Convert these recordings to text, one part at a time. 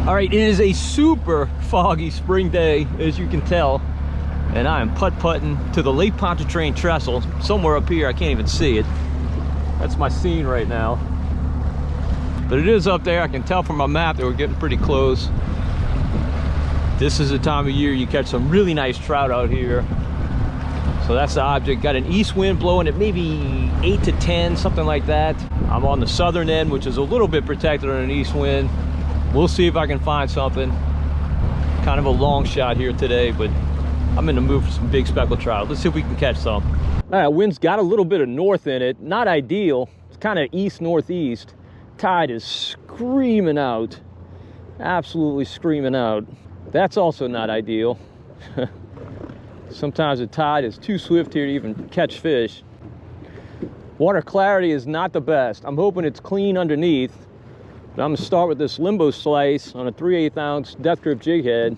All right, it is a super foggy spring day, as you can tell, and I am putt-putting to the Lake Pontchartrain trestle, somewhere up here. I can't even see it. That's my scene right now. But it is up there. I can tell from my map that we're getting pretty close. This is the time of year you catch some really nice trout out here. So that's the object. Got an east wind blowing at maybe 8 to 10, something like that. I'm on the southern end, which is a little bit protected on an east wind. We'll see if I can find something. Kind of a long shot here today, but I'm in the mood for some big speckled trout. Let's see if we can catch some. All right, wind's got a little bit of north in it. Not ideal. It's kind of east-northeast. Tide is screaming out. Absolutely screaming out. That's also not ideal. Sometimes the tide is too swift here to even catch fish. Water clarity is not the best. I'm hoping it's clean underneath. But I'm gonna start with this limbo slice on a 3/8 ounce death grip jig head.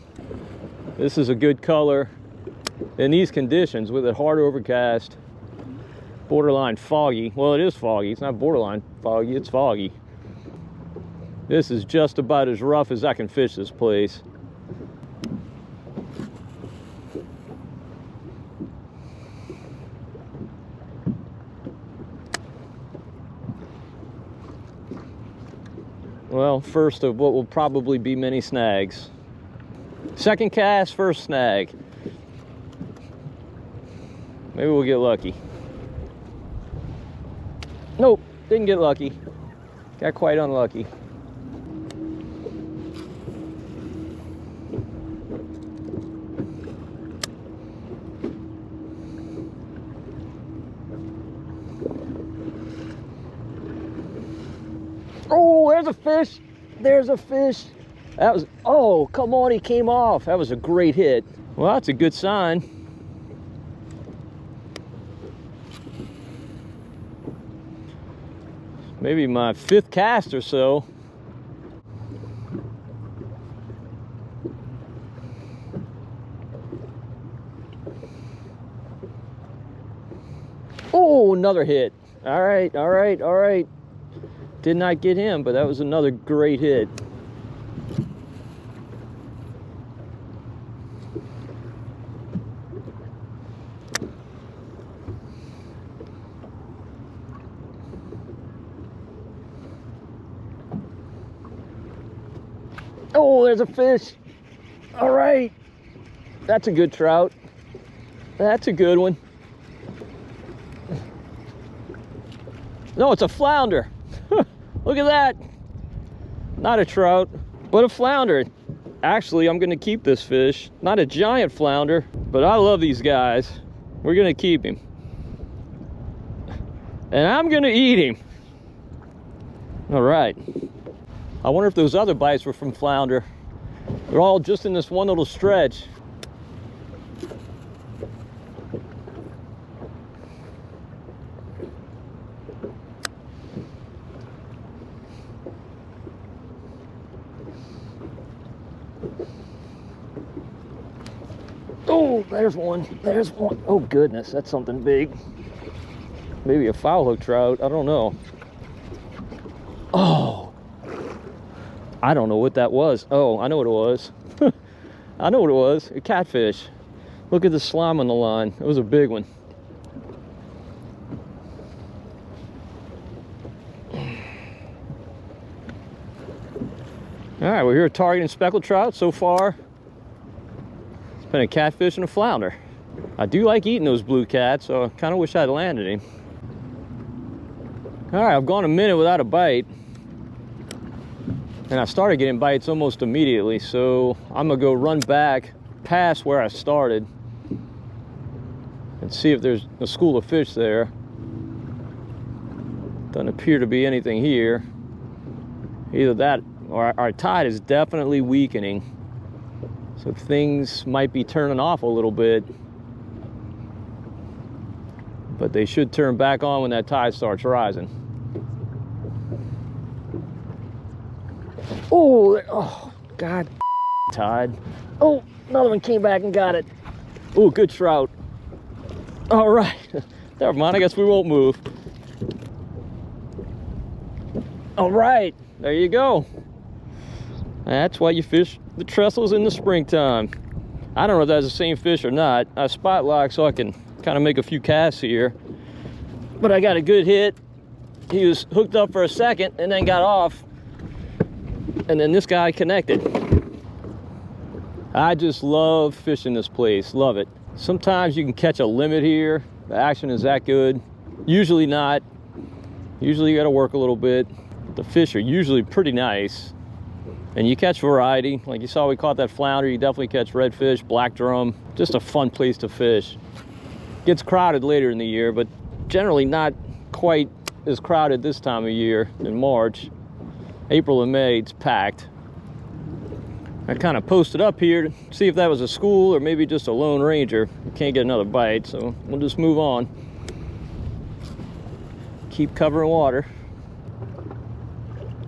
This is a good color in these conditions with a hard overcast, borderline foggy. Well, it is foggy. It's not borderline foggy, it's foggy. This is just about as rough as I can fish this place. Well, first of what will probably be many snags. Second cast, first snag. Maybe we'll get lucky. Nope, didn't get lucky. Got quite unlucky. Oh, there's a fish. There's a fish. That was, oh, come on, he came off. That was a great hit. Well, that's a good sign. Maybe my 5th cast or so. Oh, another hit. All right, all right, all right. Did not get him, but that was another great hit. Oh, there's a fish. All right. That's a good trout. That's a good one. No, it's a flounder. Look at that. Not a trout, but a flounder. Actually, I'm gonna keep this fish. Not a giant flounder, but I love these guys. We're gonna keep him. And I'm gonna eat him. All right. I wonder if those other bites were from flounder. They're all just in this one little stretch. Oh, there's one. There's one. Oh, goodness, that's something big. Maybe a foul hook trout. I don't know. Oh, I don't know what that was. Oh, I know what it was. I know what it was. A catfish. Look at the slime on the line. It was a big one. All right, we're here targeting speckled trout so far. It's been a catfish and a flounder. I do like eating those blue cats, so I kind of wish I'd landed him. All right, I've gone a minute without a bite. And I started getting bites almost immediately, so I'm gonna go run back past where I started and see if there's a school of fish there. Doesn't appear to be anything here. Either that or our tide is definitely weakening. So things might be turning off a little bit. But they should turn back on when that tide starts rising. Oh, God, tide. Oh, another one came back and got it. Oh, good trout. All right, never mind, I guess we won't move. All right, there you go. That's why you fish the trestles in the springtime. I don't know if that's the same fish or not. I spot lock so I can kind of make a few casts here. But I got a good hit. He was hooked up for a second and then got off. And then this guy connected. I just love fishing this place, love it. Sometimes you can catch a limit here. The action is that good. Usually not. Usually you gotta work a little bit. The fish are usually pretty nice. And you catch variety. Like you saw, we caught that flounder. You definitely catch redfish, black drum. Just a fun place to fish. Gets crowded later in the year, but generally not quite as crowded this time of year in March. April and May, it's packed. I kind of posted up here to see if that was a school or maybe just a lone ranger. Can't get another bite, so we'll just move on. Keep covering water.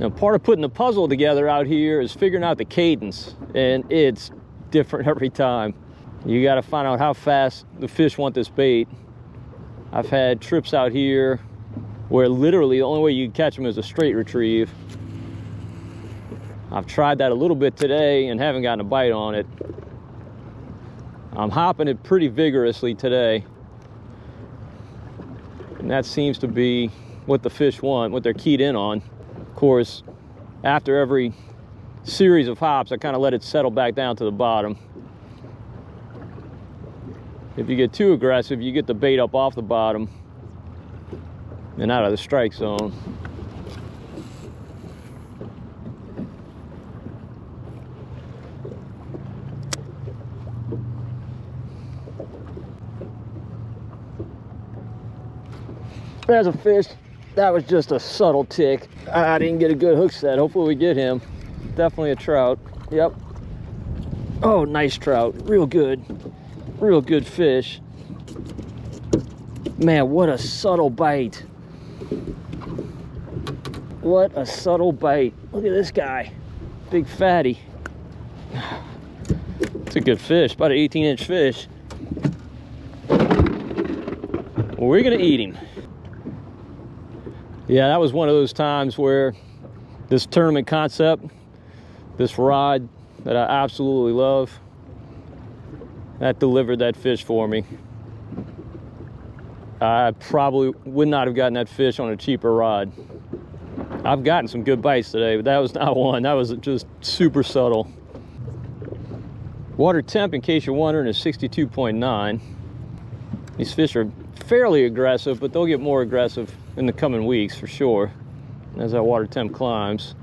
Now, part of putting the puzzle together out here is figuring out the cadence, and it's different every time. You got to find out how fast the fish want this bait. I've had trips out here where literally the only way you can catch them is a straight retrieve. I've tried that a little bit today and haven't gotten a bite on it. I'm hopping it pretty vigorously today. And that seems to be what the fish want, what they're keyed in on. Of course, after every series of hops, I kind of let it settle back down to the bottom. If you get too aggressive, you get the bait up off the bottom and out of the strike zone. There's a fish. That was just a subtle tick. I didn't get a good hook set. Hopefully we get him. Definitely a trout. Yep. Oh, nice trout. Real good. Real good fish. Man, what a subtle bite. What a subtle bite. Look at this guy. Big fatty. It's a good fish. About an 18-inch fish. Well, we're gonna eat him. Yeah, that was one of those times where this tournament concept, this rod that I absolutely love, that delivered that fish for me. I probably would not have gotten that fish on a cheaper rod. I've gotten some good bites today, but that was not one. That was just super subtle. Water temp, in case you're wondering, is 62.9. These fish are fairly aggressive, but they'll get more aggressive in the coming weeks for sure as that water temp climbs.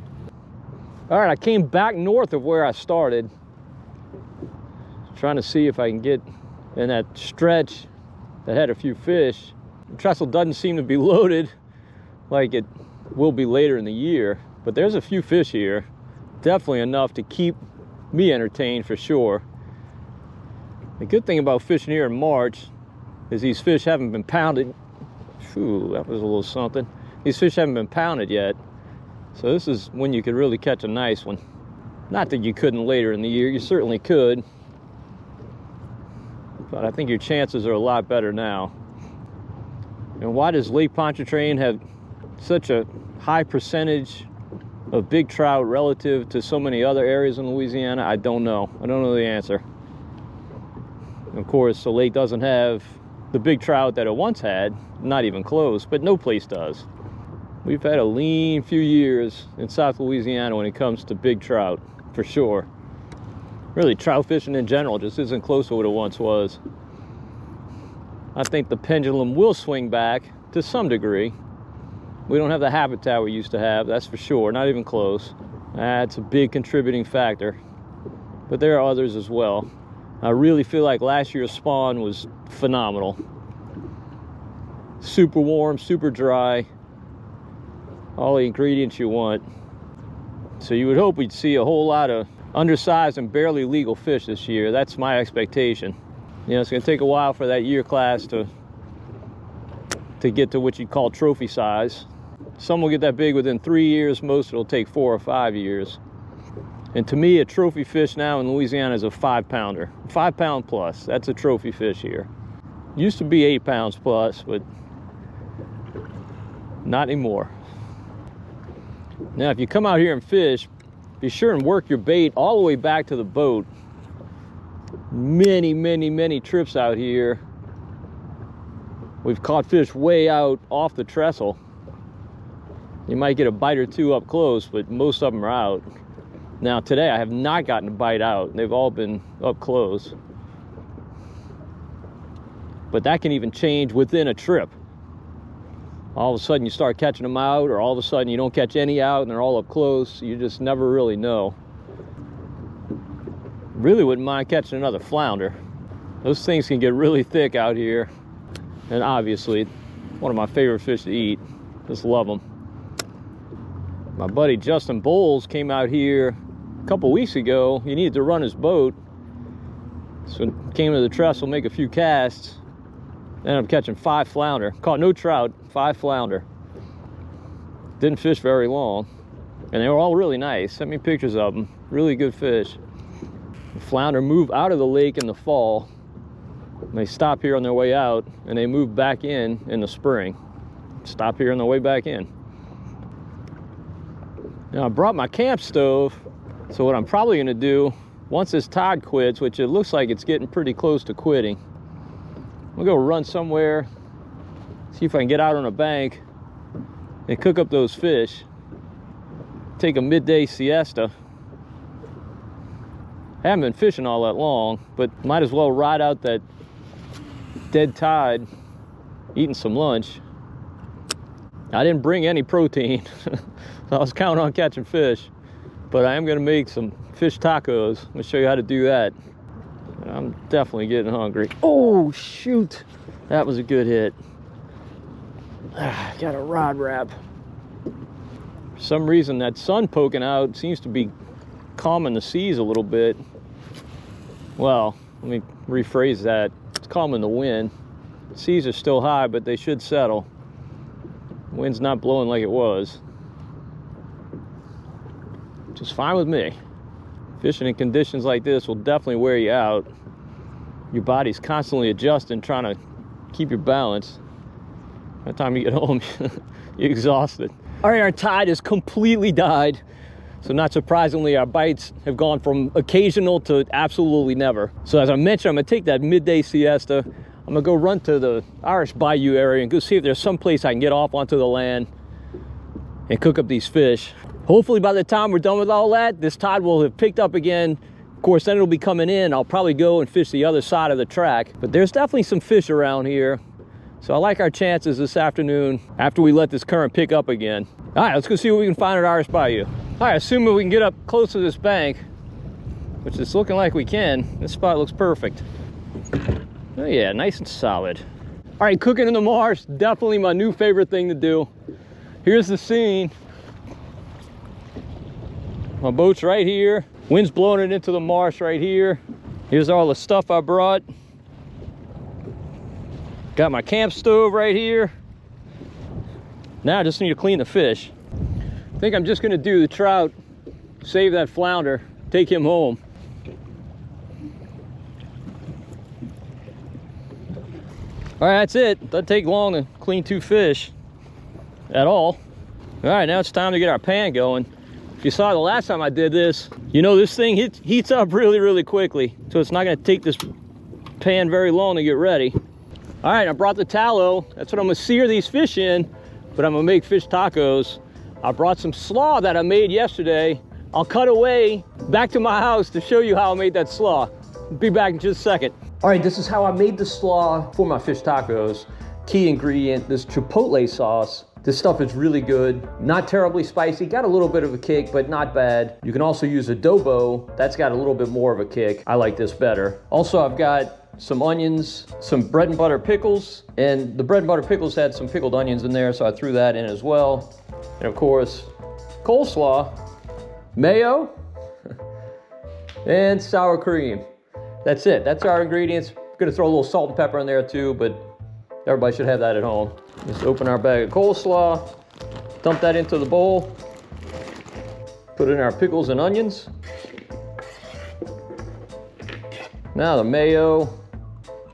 All right, I came back north of where I started, trying to see if I can get in that stretch that had a few fish. The trestle doesn't seem to be loaded like it will be later in the year, but there's a few fish here, definitely enough to keep me entertained for sure. The good thing about fishing here in March is these fish haven't been pounded. Phew, that was a little something. These fish haven't been pounded yet. So this is when you could really catch a nice one. Not that you couldn't later in the year, you certainly could. But I think your chances are a lot better now. And why does Lake Pontchartrain have such a high percentage of big trout relative to so many other areas in Louisiana? I don't know. I don't know the answer. Of course, the lake doesn't have the big trout that it once had, not even close, but no place does. We've had a lean few years in South Louisiana when it comes to big trout, for sure. Really, trout fishing in general just isn't close to what it once was. I think the pendulum will swing back to some degree. We don't have the habitat we used to have, that's for sure, not even close. That's a big contributing factor. But there are others as well. I really feel like last year's spawn was phenomenal. Super warm, super dry. All the ingredients you want. So you would hope we'd see a whole lot of undersized and barely legal fish this year. That's my expectation. You know, it's gonna take a while for that year class to get to what you'd call trophy size. Some will get that big within 3 years, most it'll take 4 or 5 years. And to me, a trophy fish now in Louisiana is a 5-pounder. 5 pound plus, that's a trophy fish here. Used to be 8 pounds plus, but not anymore. Now, if you come out here and fish, be sure and work your bait all the way back to the boat. Many trips out here. We've caught fish way out off the trestle. You might get a bite or two up close, but most of them are out. Now today I have not gotten a bite out. They've all been up close. But that can even change within a trip. All of a sudden you start catching them out, or all of a sudden you don't catch any out and they're all up close. You just never really know. Really wouldn't mind catching another flounder. Those things can get really thick out here. And obviously, one of my favorite fish to eat. Just love them. My buddy Justin Bowles came out here a couple weeks ago. He needed to run his boat. So came to the trestle, make a few casts. Ended up catching 5 flounder. Caught no trout, 5 flounder. Didn't fish very long. And they were all really nice. Sent me pictures of them. Really good fish. The flounder move out of the lake in the fall. And they stop here on their way out, and they move back in the spring. Stop here on their way back in. Now I brought my camp stove, so what I'm probably gonna do, once this tide quits, which it looks like it's getting pretty close to quitting, I'm gonna go run somewhere, see if I can get out on a bank and cook up those fish. Take a midday siesta. Haven't been fishing all that long, but might as well ride out that dead tide, eating some lunch. I didn't bring any protein, so I was counting on catching fish, but I am gonna make some fish tacos. I'm gonna show you how to do that. I'm definitely getting hungry. Oh, shoot. That was a good hit. Got a rod wrap. For some reason, that sun poking out seems to be calming the seas a little bit. Well, let me rephrase that. It's calming the wind. Seas are still high, but they should settle. Wind's not blowing like it was. Which is fine with me. Fishing in conditions like this will definitely wear you out. Your body's constantly adjusting, trying to keep your balance. By the time you get home, you're exhausted. All right, our tide has completely died. So not surprisingly, our bites have gone from occasional to absolutely never. So as I mentioned, I'm gonna take that midday siesta. I'm gonna go run to the Irish Bayou area and go see if there's some place I can get off onto the land and cook up these fish. Hopefully by the time we're done with all that, this tide will have picked up again. Of course, then it'll be coming in. I'll probably go and fish the other side of the track. But there's definitely some fish around here. So I like our chances this afternoon after we let this current pick up again. All right, let's go see what we can find at Irish Bayou. All right, assuming we can get up close to this bank, which is looking like we can. This spot looks perfect. Oh yeah, nice and solid. All right, cooking in the marsh, definitely my new favorite thing to do. Here's the scene. My boat's right here. Wind's blowing it into the marsh right here. Here's all the stuff I brought. Got my camp stove right here. Now I just need to clean the fish. I think I'm just gonna do the trout, save that flounder, take him home. All right, that's it. Doesn't take long to clean 2 fish at all. All right, now it's time to get our pan going. If you saw the last time I did this, you know this thing heats up really quickly. So it's not gonna take this pan very long to get ready. All right, I brought the tallow. That's what I'm gonna sear these fish in, but I'm gonna make fish tacos. I brought some slaw that I made yesterday. I'll cut away back to my house to show you how I made that slaw. Be back in just a second. All right, this is how I made the slaw for my fish tacos. Key ingredient, this chipotle sauce. This stuff is really good, not terribly spicy, got a little bit of a kick, but not bad. You can also use adobo, that's got a little bit more of a kick. I like this better. Also, I've got some onions, some bread and butter pickles, and the bread and butter pickles had some pickled onions in there, so I threw that in as well. And of course, coleslaw, mayo, and sour cream. That's it, that's our ingredients. I'm gonna throw a little salt and pepper in there too, but everybody should have that at home. Just open our bag of coleslaw, dump that into the bowl, put in our pickles and onions. Now the mayo,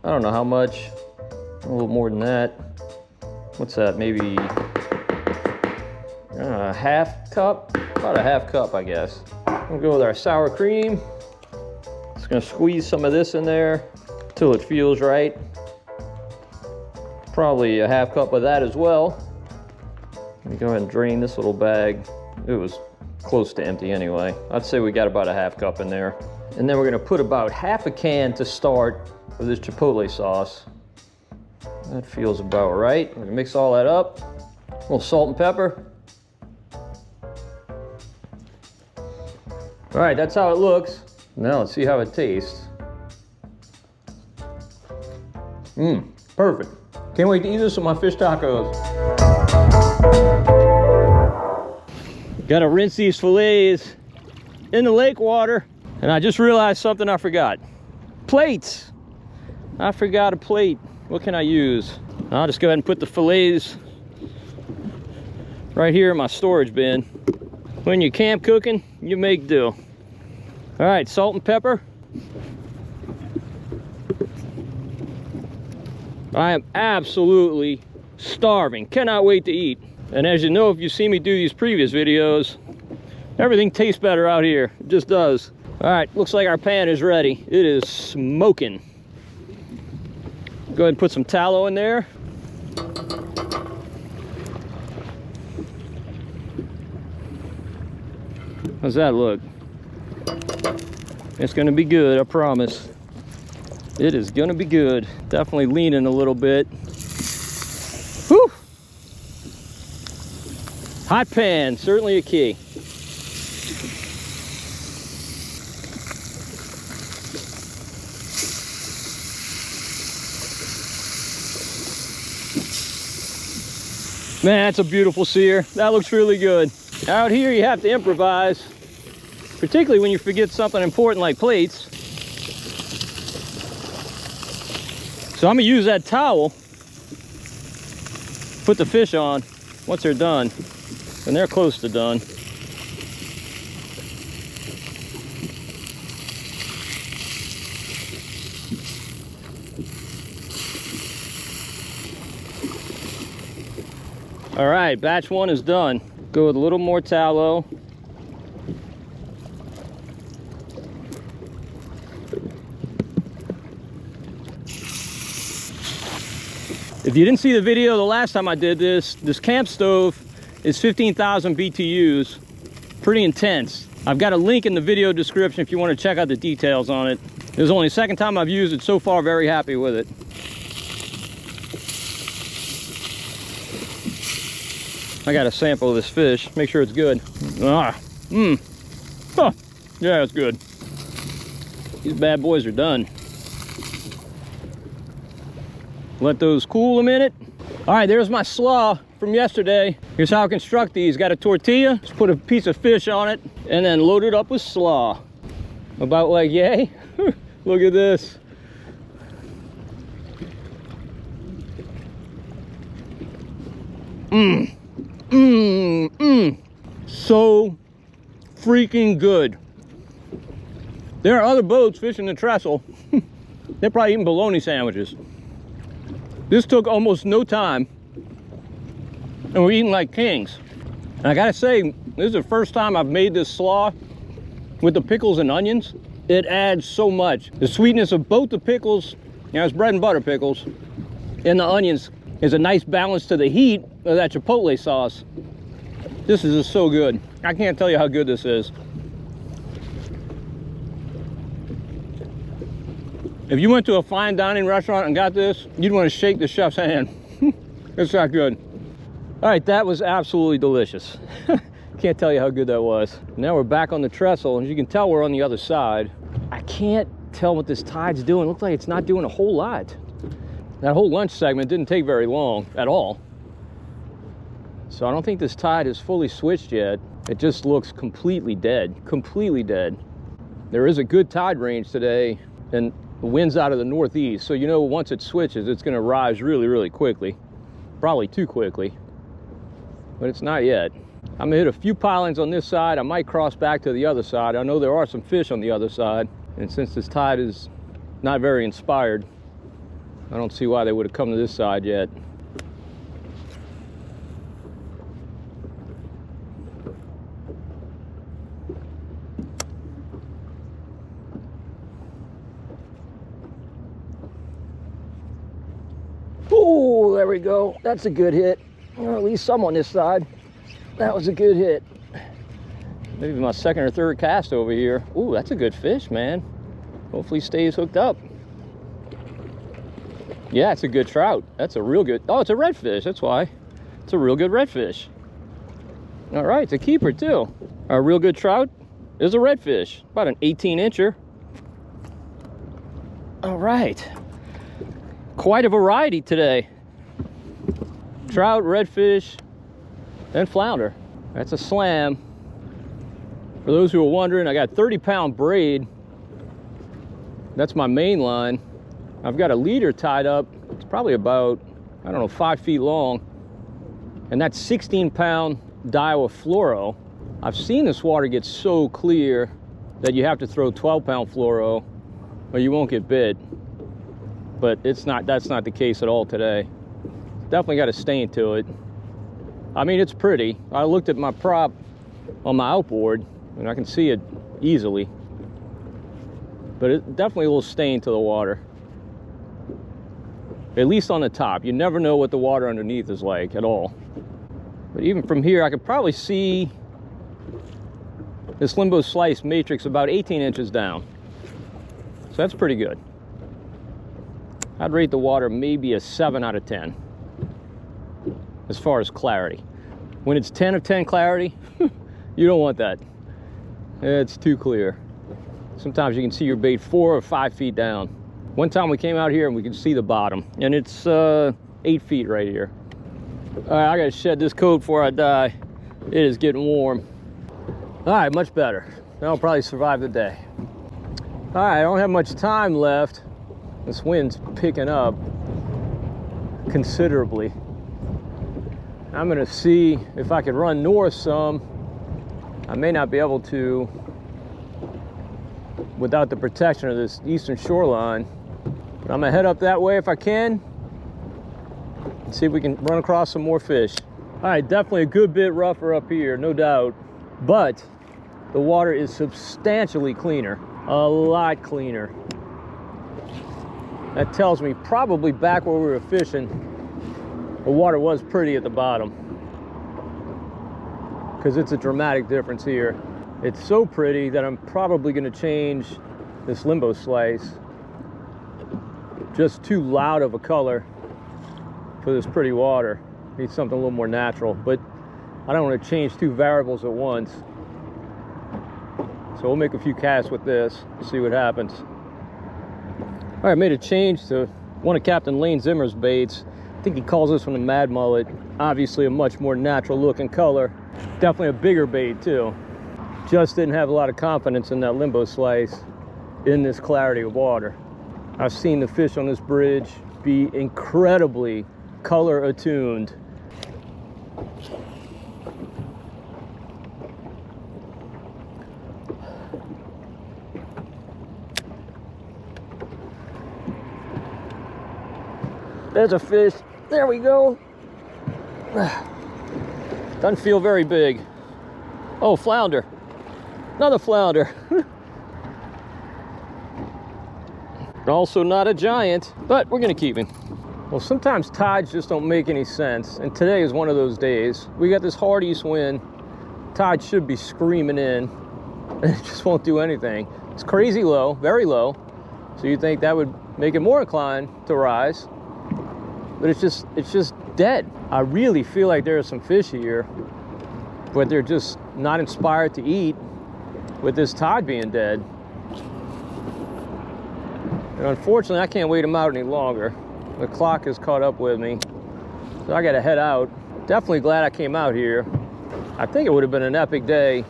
I don't know how much, a little more than that. What's that, maybe a half cup? About a half cup, I guess. We'll go with our sour cream. Just gonna squeeze some of this in there till it feels right. Probably a half cup of that as well. Let me go ahead and drain this little bag. It was close to empty anyway. I'd say we got about a half cup in there. And then we're gonna put about half a can to start of this chipotle sauce. That feels about right. We're gonna mix all that up. A little salt and pepper. All right, that's how it looks. Now let's see how it tastes. Perfect. Can't wait to eat this with my fish tacos. Gotta rinse these fillets in the lake water. And I just realized something I forgot. Plates. I forgot a plate. What can I use? I'll just go ahead and put the fillets right here in my storage bin. When you're camp cooking, you make do. All right, salt and pepper. I am absolutely starving. Cannot wait to eat. And as you know, if you see me do these previous videos, everything tastes better out here. It just does. All right, looks like our pan is ready. It is smoking. Go ahead and put some tallow in there. How's that look? It's gonna be good, I promise. It is gonna be good. Definitely leaning a little bit. Whew! Hot pan, certainly a key. Man, that's a beautiful sear. That looks really good. Out here, you have to improvise, particularly when you forget something important like plates. So I'm gonna use that towel, put the fish on once they're done, and they're close to done. All right, batch one is done. Go with a little more tallow. If you didn't see the video the last time I did this camp stove is 15,000 BTUs. Pretty intense. I've got a link in the video description if you want to check out the details on it. This is only the second time I've used it so far, very happy with it. I got a sample of this fish, make sure it's good. Huh. Yeah, it's good. These bad boys are done. Let those cool a minute. All right, there's my slaw from yesterday. Here's how I construct these. Got a tortilla, just put a piece of fish on it, and then load it up with slaw. About like yay. Look at this. So freaking good. There are other boats fishing the trestle. They're probably eating bologna sandwiches. This took almost no time, and we're eating like kings. And I gotta say, this is the first time I've made this slaw with the pickles and onions. It adds so much. The sweetness of both the pickles, you know, it's bread and butter pickles, and the onions is a nice balance to the heat of that chipotle sauce. This is just so good. I can't tell you how good this is. If you went to a fine dining restaurant and got this, you'd want to shake the chef's hand. It's that good. All right, that was absolutely delicious. Can't tell you how good that was. Now we're back on the trestle, and as you can tell, we're on the other side. I can't tell what this tide's doing. It looks like it's not doing a whole lot. That whole lunch segment didn't take very long at all. So I don't think this tide is fully switched yet. It just looks completely dead, completely dead. There is a good tide range today, and the wind's out of the northeast, so you know once it switches, it's gonna rise really, really quickly. Probably too quickly, but it's not yet. I'm gonna hit a few pilings on this side. I might cross back to the other side. I know there are some fish on the other side, and since this tide is not very inspired, I don't see why they would have come to this side yet. There we go. That's a good hit. Well, at least some on this side. That was a good hit. Maybe my second or third cast over here. Ooh, that's a good fish, man. Hopefully stays hooked up. Yeah, it's a good trout. That's a real good, oh, it's a redfish, that's why. It's a real good redfish. All right, it's a keeper too. A real good trout is a redfish, about an 18-incher. All right, quite a variety today. Trout, redfish, and flounder. That's a slam. For those who are wondering, I got 30-pound braid. That's my main line. I've got a leader tied up. It's probably about, I don't know, 5 feet long. And that's 16-pound Daiwa fluoro. I've seen this water get so clear that you have to throw 12-pound fluoro or you won't get bit. But it's not, that's not the case at all today. Definitely got a stain to it. I mean, it's pretty. I looked at my prop on my outboard and I can see it easily. But it's definitely a little stain to the water. At least on the top. You never know what the water underneath is like at all. But even from here, I could probably see this limbo slice matrix about 18 inches down. So that's pretty good. I'd rate the water maybe a 7 out of 10 as far as clarity. When it's 10 of 10 clarity, you don't want that. It's too clear. Sometimes you can see your bait 4 or 5 feet down. One time we came out here and we could see the bottom, and it's 8 feet right here. All right, I gotta shed this coat before I die. It is getting warm. All right, much better. That'll probably survive the day. All right, I don't have much time left. This wind's picking up considerably. I'm gonna see if I can run north some. I may not be able to without the protection of this eastern shoreline. But I'm gonna head up that way if I can and see if we can run across some more fish. All right, definitely a good bit rougher up here, no doubt. But the water is substantially cleaner, a lot cleaner. That tells me probably back where we were fishing, the water was pretty at the bottom. Because it's a dramatic difference here. It's so pretty that I'm probably gonna change this limbo slice. Just too loud of a color for this pretty water. Need something a little more natural, but I don't want to change two variables at once. So we'll make a few casts with this, see what happens. All right, I made a change to one of Captain Lane Zimmer's baits. I think he calls this one a Mad Mullet. Obviously a much more natural looking color. Definitely a bigger bait too. Just didn't have a lot of confidence in that limbo slice in this clarity of water. I've seen the fish on this bridge be incredibly color attuned. There's a fish. There we go. Doesn't feel very big. Oh, flounder. Another flounder. Also not a giant, but we're gonna keep him. Well, sometimes tides just don't make any sense, and today is one of those days. We got this hard east wind. Tide should be screaming in, and it just won't do anything. It's crazy low, very low, so you'd think that would make it more inclined to rise, but it's just dead. I really feel like there are some fish here, but they're just not inspired to eat with this tide being dead. And unfortunately, I can't wait them out any longer. The clock has caught up with me, so I gotta head out. Definitely glad I came out here. I think it would have been an epic day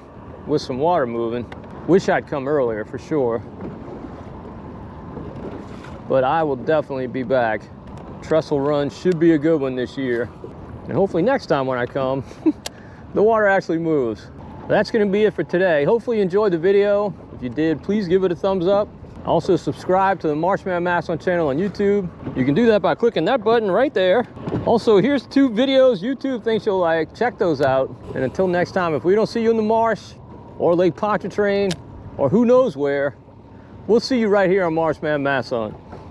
with some water moving. Wish I'd come earlier for sure. But I will definitely be back. Trestle run should be a good one this year. And hopefully next time when I come, the water actually moves. That's gonna be it for today. Hopefully you enjoyed the video. If you did, please give it a thumbs up. Also subscribe to the Marshman Masson channel on YouTube. You can do that by clicking that button right there. Also, here's 2 videos YouTube thinks you'll like. Check those out. And until next time, if we don't see you in the marsh or Lake Pontchartrain or who knows where, we'll see you right here on Marshman Masson.